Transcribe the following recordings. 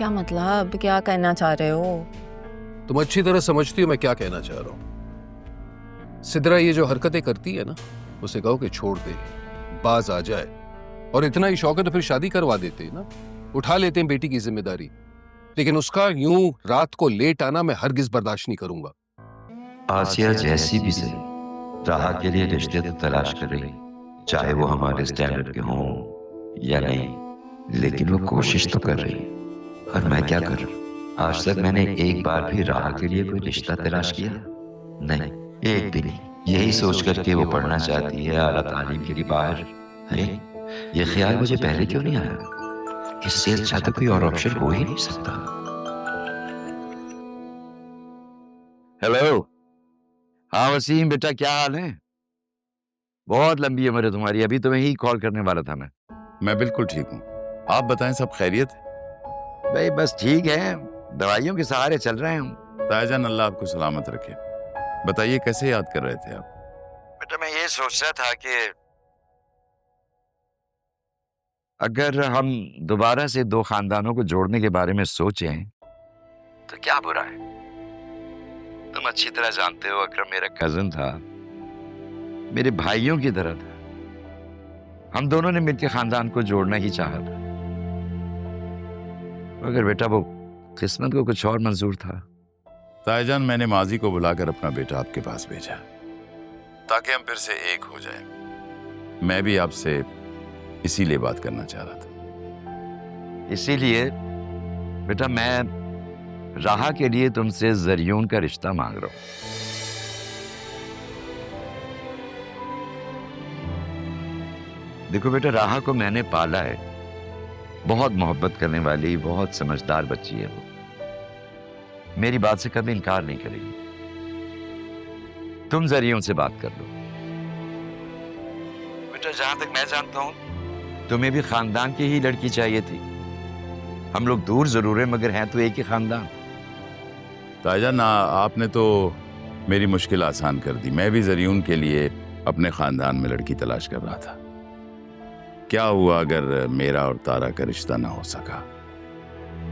क्या मतलब, क्या कहना चाह रहे हो? तुम अच्छी तरह समझती हो मैं क्या कहना चाह रहा हूं। सिद्रा ये जो हरकतें करती है ना, उसे कहो कि छोड़ दे, बाज आ जाए। और इतना ही शौक है तो फिर शादी करवा देते हैं ना, उठा लेते हैं बेटी की जिम्मेदारी। लेकिन उसका यूं रात को लेट आना मैं हरगिज बर्दाश्त नहीं करूंगा। आसिया जैसी भी सही, राह के लिए रिश्ते तो तलाश कर रही, चाहे वो हमारे स्टैंडर्ड के हों या नहीं, लेकिन वो कोशिश तो कर रही। और मैं क्या करूं? आज तक मैंने एक बार भी राह के लिए कोई रिश्ता तलाश किया नहीं, एक भी नहीं। यही सोच कर के वो पढ़ना चाहती है आला तालीम के लिए बाहर। अरे ये ख्याल मुझे पहले क्यों नहीं आया? इससे अच्छा तो कोई और ऑप्शन हो ही नहीं सकता। हेलो। हाँ वसीम बेटा, क्या हाल है? बहुत लंबी उम्र है तुम्हारी, अभी तुम्हें ही कॉल करने वाला था मैं बिल्कुल ठीक हूँ। आप बताएं, सब खैरियत है? भाई बस ठीक है, दवाइयों के सहारे चल रहे हैं हम। ताईजान अल्लाह आपको सलामत रखे। बताइए कैसे याद कर रहे थे आप? बेटा मैं ये सोच रहा था कि अगर हम दोबारा से दो खानदानों को जोड़ने के बारे में सोचें तो क्या बुरा है। तुम अच्छी तरह जानते हो अकरम मेरा कजन था, मेरे भाइयों की तरह था। हम दोनों ने मिलकर खानदान को जोड़ना ही चाहा था, मगर बेटा वो किस्मत को कुछ और मंजूर था। ताईजान मैंने माजी को बुलाकर अपना बेटा आपके पास भेजा ताकि हम फिर से एक हो जाएं। मैं भी आपसे इसीलिए बात करना चाह रहा था। इसीलिए बेटा मैं राह के लिए तुमसे जरियून का रिश्ता मांग रहा हूं। देखो बेटा, राह को मैंने पाला है, बहुत मोहब्बत करने वाली, बहुत समझदार बच्ची है वो। मेरी बात से कभी इनकार नहीं करेगी। तुम जरियून से बात कर लो। बेटा जहां तक मैं जानता हूं तुम्हें भी खानदान की ही लड़की चाहिए थी। हम लोग दूर जरूर हैं मगर हैं तो एक ही खानदान। ताईजान आपने तो मेरी मुश्किल आसान कर दी। मैं भी जरियून के लिए अपने खानदान में लड़की तलाश कर रहा था। क्या हुआ अगर मेरा और तारा का रिश्ता ना हो सका?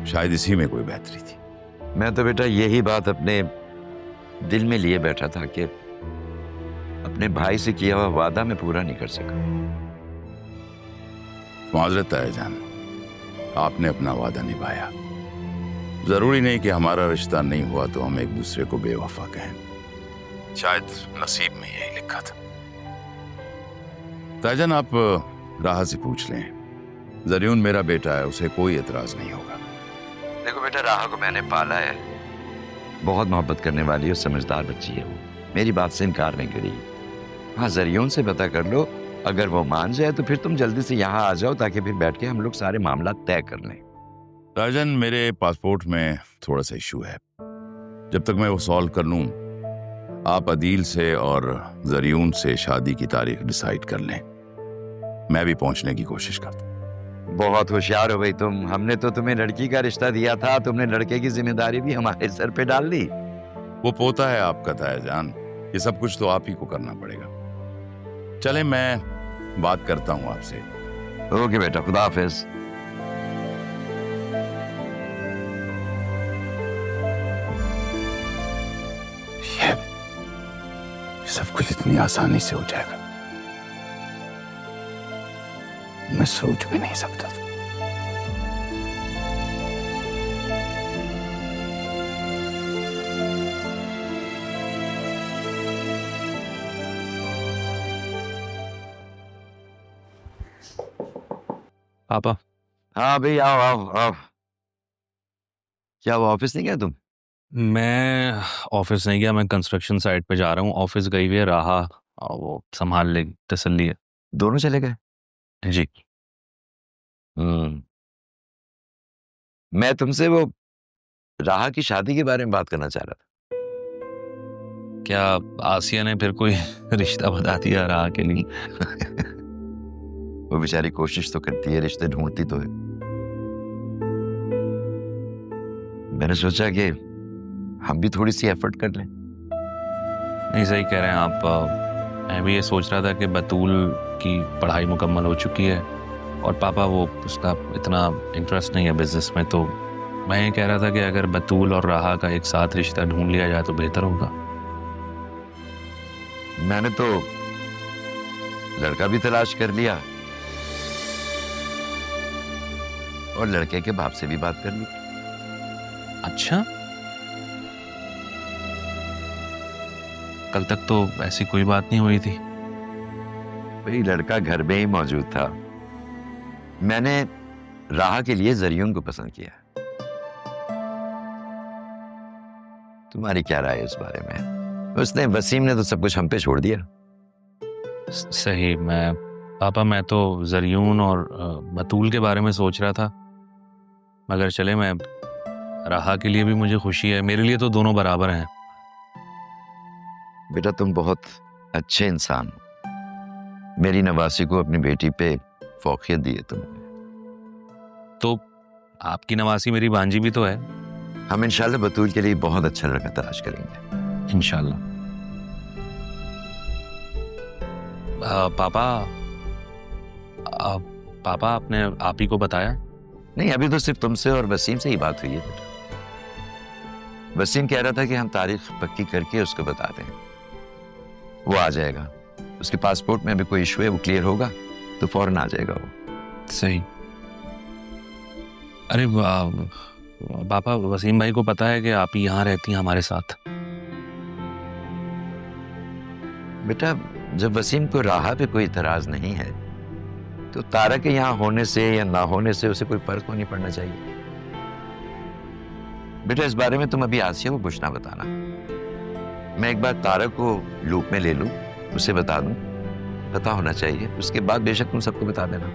शायद इसी में कोई बेहतरी थी। मैं तो बेटा यही बात अपने दिल में लिए बैठा था कि अपने भाई से किया हुआ वादा मैं पूरा नहीं कर सका। माजरत ताईजान, आपने अपना वादा निभाया। जरूरी नहीं कि हमारा रिश्ता नहीं हुआ तो हम एक दूसरे को बेवफा कहें। शायद नसीब में यही लिखा था। ताईजान आप राह से पूछ लें, जरियून मेरा बेटा है, उसे कोई एतराज नहीं होगा। देखो बेटा, राह को मैंने पाला है, बहुत मोहब्बत करने वाली और समझदार बच्ची है वो। मेरी बात से इनकार नहीं करेगी। हाँ जरियून से पता कर लो, अगर वो मान जाए तो फिर तुम जल्दी से यहाँ आ जाओ ताकि फिर बैठ के हम लोग सारे मामला तय कर लें। ताईजान मेरे पासपोर्ट में थोड़ा सा इशू है, जब तक मैं वो सॉल्व कर लूं आप अदील से और जरियून से शादी की तारीख डिसाइड कर लें। मैं भी पहुंचने की कोशिश करता हूं। बहुत होशियार हो भाई तुम। हमने तो तुम्हें लड़की का रिश्ता दिया था, तुमने लड़के की जिम्मेदारी भी हमारे सर पे डाल दी। वो पोता है आपका ताईजान, ये सब कुछ तो आप ही को करना पड़ेगा। चले मैं बात करता हूं आपसे। ओके बेटा, खुदा हाफिज। ये सब कुछ इतनी आसानी से हो जाएगा मैं सोच भी नहीं सकता था। पापा। हाँ भाई आओ आओ आओ। क्या वो ऑफिस नहीं गया तुम? मैं ऑफिस नहीं गया, मैं कंस्ट्रक्शन साइट पे जा रहा हूँ। ऑफिस गई हुई है राहा, और वो संभाल लेगी, तसल्ली है। दोनों चले गए? जी। मैं तुमसे वो राहा की शादी के बारे में बात करना चाह रहा था। क्या आसिया ने फिर कोई रिश्ता बता दिया राहा के लिए? वो बेचारी कोशिश तो करती है, रिश्ते ढूंढती तो है। मैंने सोचा कि हम भी थोड़ी सी एफर्ट कर लें। नहीं, सही कह रहे हैं आप। मैं भी ये सोच रहा था कि बतूल की पढ़ाई मुकम्मल हो चुकी है और पापा वो उसका इतना इंटरेस्ट नहीं है बिजनेस में, तो मैं ये कह रहा था कि अगर बतूल और राहा का एक साथ रिश्ता ढूंढ लिया जाए तो बेहतर होगा। मैंने तो लड़का भी तलाश कर लिया और लड़के के बाप से भी बात कर ली। अच्छा, कल तक तो ऐसी कोई बात नहीं हुई थी। वही लड़का घर में ही मौजूद था। मैंने राहा के लिए जरियून को पसंद किया। तुम्हारी क्या राय है इस बारे में? उसने, वसीम ने तो सब कुछ हम पे छोड़ दिया। सही। मैं तो जरियून और बतूल के बारे में सोच रहा था, मगर चले, मैं राहा के लिए भी मुझे खुशी है, मेरे लिए तो दोनों बराबर हैं। बेटा तुम बहुत अच्छे इंसान हो। मेरी नवासी को अपनी बेटी पे फौकियत दी है तुमने। तो आपकी नवासी मेरी भांजी भी तो है। हम इंशाल्लाह बतूल के लिए बहुत अच्छा लड़का तलाश करेंगे। इंशाल्लाह। पापा आपने आप ही को बताया? नहीं, अभी तो सिर्फ तुमसे और वसीम से ही बात हुई है बेटा। वसीम कह रहा था कि हम तारीख पक्की करके उसको बता दें, वो आ जाएगा। उसके पासपोर्ट में अभी कोई इशू है, वो क्लियर होगा तो फौरन आ जाएगा वो। सही। अरे पापा, वसीम भाई को पता है कि आप ही यहाँ रहती हैं हमारे साथ? बेटा जब वसीम को राहा पे कोई इतराज नहीं है तो तारा के यहाँ होने से या ना होने से उसे कोई फर्क नहीं पड़ना चाहिए। बेटा इस बारे में तुम अभी आसिया को कुछ ना बताना। मैं एक बार तारा को लूप में ले लूं, उसे बता दूं, पता होना चाहिए। उसके बाद बेशक तुम सबको बता देना।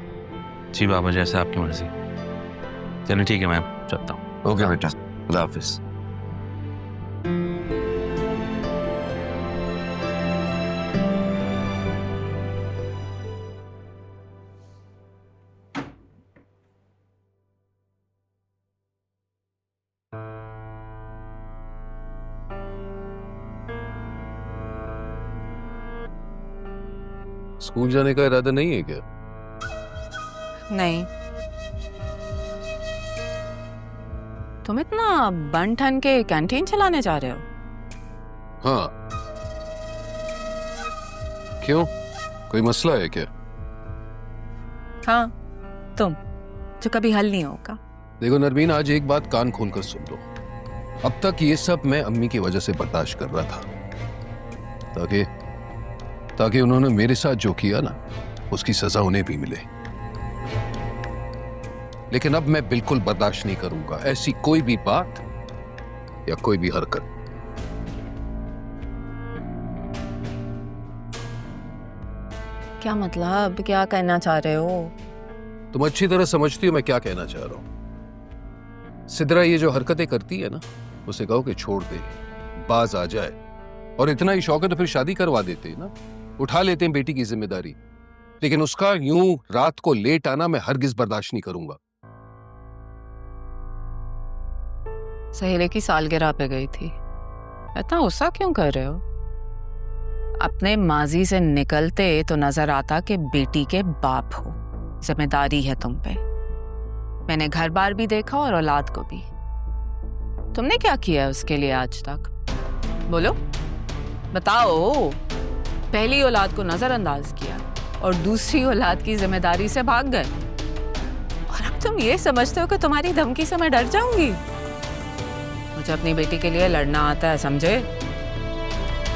जी बाबा, जैसे आपकी मर्जी। चलिए ठीक है, मैं चलता हूँ। ओके बेटा, खुदा हाफिज। स्कूल जाने का इरादा नहीं है क्या? नहीं। तुम इतना बन ठन के कैंटीन चलाने जा रहे हो? हाँ। क्यों, कोई मसला है क्या? हाँ, तुम जो कभी हल नहीं होगा। देखो नरमीन, आज एक बात कान खोल कर सुन लो। अब तक ये सब मैं अम्मी की वजह से बर्दाश्त कर रहा था, ताकि उन्होंने मेरे साथ जो किया ना, उसकी सजा उन्हें भी मिले। लेकिन अब मैं बिल्कुल बर्दाश्त नहीं करूंगा ऐसी कोई भी बात या कोई भी हरकत। क्या मतलब, क्या कहना चाह रहे हो? तुम अच्छी तरह समझती हो मैं क्या कहना चाह रहा हूं। सिद्रा ये जो हरकतें करती है ना, उसे कहो कि छोड़ दे, बाज आ जाए। और इतना ही शौक है तो फिर शादी करवा देते हैं ना, उठा लेते हैं बेटी की जिम्मेदारी। लेकिन उसका यूं रात को लेट आना मैं हरगिज बर्दाश्त नहीं करूंगा। सहेली की सालगिरह पे गई थी, इतना गुस्सा क्यों कर रहे हो? अपने माजी से निकलते तो नजर आता कि बेटी के बाप हो, जिम्मेदारी है तुम पे। मैंने घर बार भी देखा और औलाद को भी। तुमने क्या किया उसके लिए आज तक? बोलो, बताओ। पहली औलाद को नजरअंदाज किया और दूसरी औलाद की जिम्मेदारी से भाग गए, और अब तुम ये समझते हो कि तुम्हारी धमकी से मैं डर जाऊंगी? मुझे अपनी बेटी के लिए लड़ना आता है, समझे?